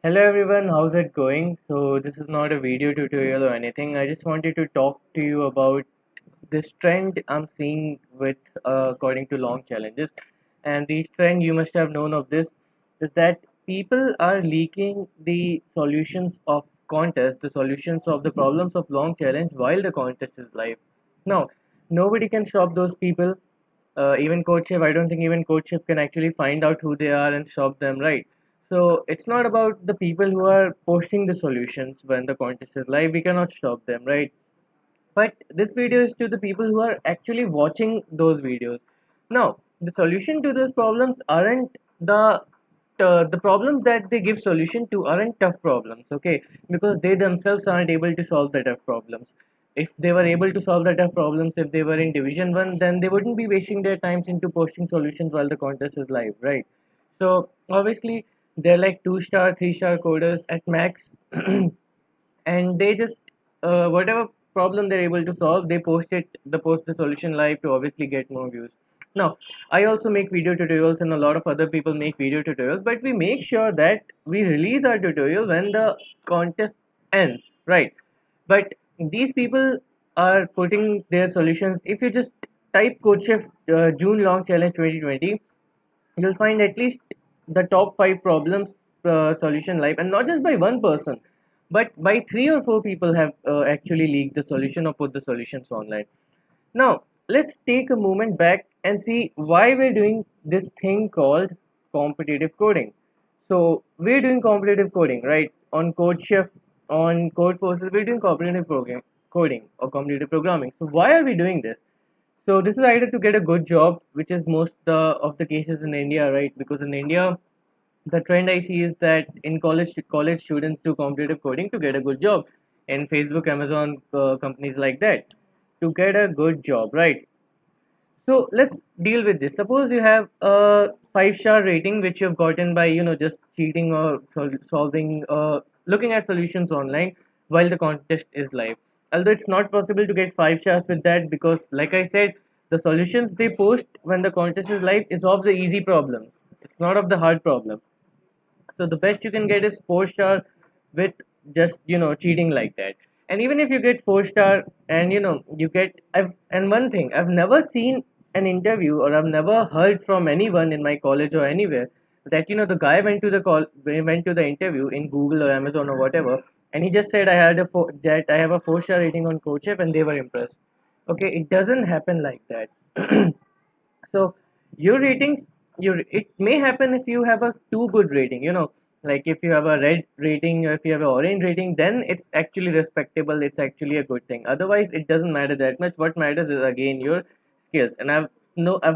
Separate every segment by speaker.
Speaker 1: Hello everyone, how's it going? So this is not a video tutorial or anything. I just wanted to talk to you about this trend I'm seeing with according to long challenges. And the trend you must have known of this is that people are leaking the solutions of contest, the solutions of the problems of long challenge while the contest is live. Now, nobody can stop those people. Even CodeChef, I don't think even CodeChef can actually find out who they are and stop them, right? So it's not about the people who are posting the solutions when the contest is live. We cannot stop them, right? But this video is to the people who are actually watching those videos. Now, the solution to those problems aren't the problems that they give solution to aren't tough problems, okay? Because they themselves aren't able to solve the tough problems. If they were able to solve the tough problems, if they were in Division 1, then they wouldn't be wasting their times into posting solutions while the contest is live, right? So obviously they're like 2-star, 3-star coders at max, and they just whatever problem they're able to solve, they post the solution live to obviously get more views. Now, I also make video tutorials and a lot of other people make video tutorials, but we make sure that we release our tutorial when the contest ends, right? But these people are putting their solutions. If you just type CodeChef June Long Challenge 2020, you'll find at least the top 5 problems solution live, and not just by one person, but by 3 or 4 people have actually leaked the solution or put the solutions online. Now, let's take a moment back and see why we're doing this thing called competitive coding. So, we're doing competitive coding, right? On CodeChef, on CodeForces, we're doing coding or competitive programming. So, why are we doing this? So, this is either to get a good job, which is most of the cases in India, right? Because in India, the trend I see is that in college students do competitive coding to get a good job in Facebook, Amazon, companies like that, to get a good job, right? So let's deal with this. Suppose you have a 5-star rating which you've gotten by just cheating or solving, looking at solutions online while the contest is live. Although it's not possible to get 5 stars with that, because like I said, the solutions they post when the contest is live is of the easy problems. It's not of the hard problems. So the best you can get is 4 star with just cheating like that. And even if you get 4 star and you get and one thing, I've never seen an interview, or I've never heard from anyone in my college or anywhere that the guy went to the interview in Google or Amazon or whatever, and he just said that I have a 4 star rating on CoachUp and they were impressed. Okay, it doesn't happen like that. So your ratings, your it may happen if you have a too good rating, like if you have a red rating or if you have an orange rating, then it's actually respectable, it's actually a good thing. Otherwise it doesn't matter that much. What matters is again your skills. And I've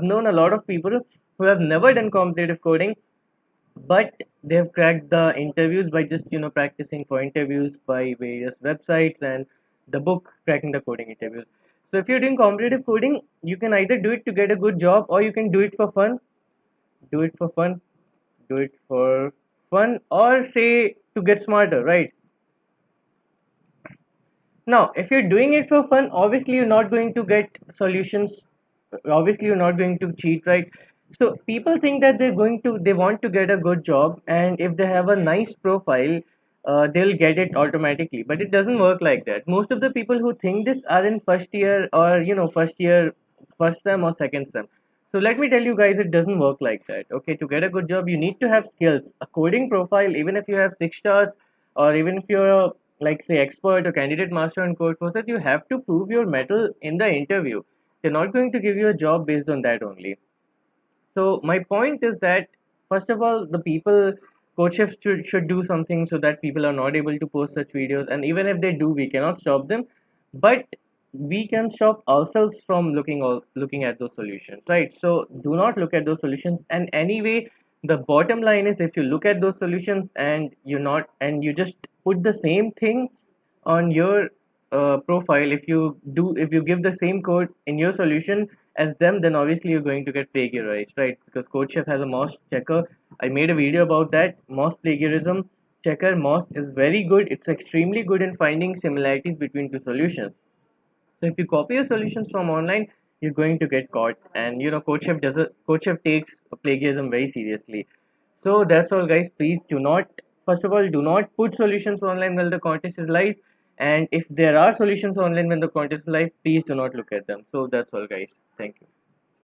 Speaker 1: known a lot of people who have never done competitive coding, but they've cracked the interviews by just practicing for interviews by various websites and the book Cracking the Coding Interviews. So if you're doing competitive coding, you can either do it to get a good job, or you can do it for fun. Do it for fun. Do it for fun, or say to get smarter, right? Now, if you're doing it for fun, obviously you're not going to get solutions. Obviously, you're not going to cheat, right? So people think that they want to get a good job, and if they have a nice profile, they'll get it automatically. But it doesn't work like that. Most of the people who think this are in first year, or first year, first sem or second sem. So let me tell you guys, it doesn't work like that. Okay, to get a good job, you need to have skills. A coding profile, even if you have 6 stars, or even if you're a, like say expert or candidate master in code process, you have to prove your mettle in the interview. They're not going to give you a job based on that only. So my point is that first of all, the people coaches should do something so that people are not able to post such videos. And even if they do, we cannot stop them. But we can stop ourselves from looking at those solutions, right? So do not look at those solutions. And anyway, the bottom line is, if you look at those solutions and you just put the same thing on your profile, if you give the same code in your solution as them, then obviously you're going to get plagiarized, right? Because CodeChef has a MOS checker. I made a video about that. MOS plagiarism checker, MOS, is very good. It's extremely good in finding similarities between two solutions. So if you copy your solutions from online, you're going to get caught. And CodeChef takes plagiarism very seriously. So that's all, guys. Please do not First of all, do not put solutions online while the contest is live. And if there are solutions online when the contest is live, please do not look at them. So that's all, guys. Thank you.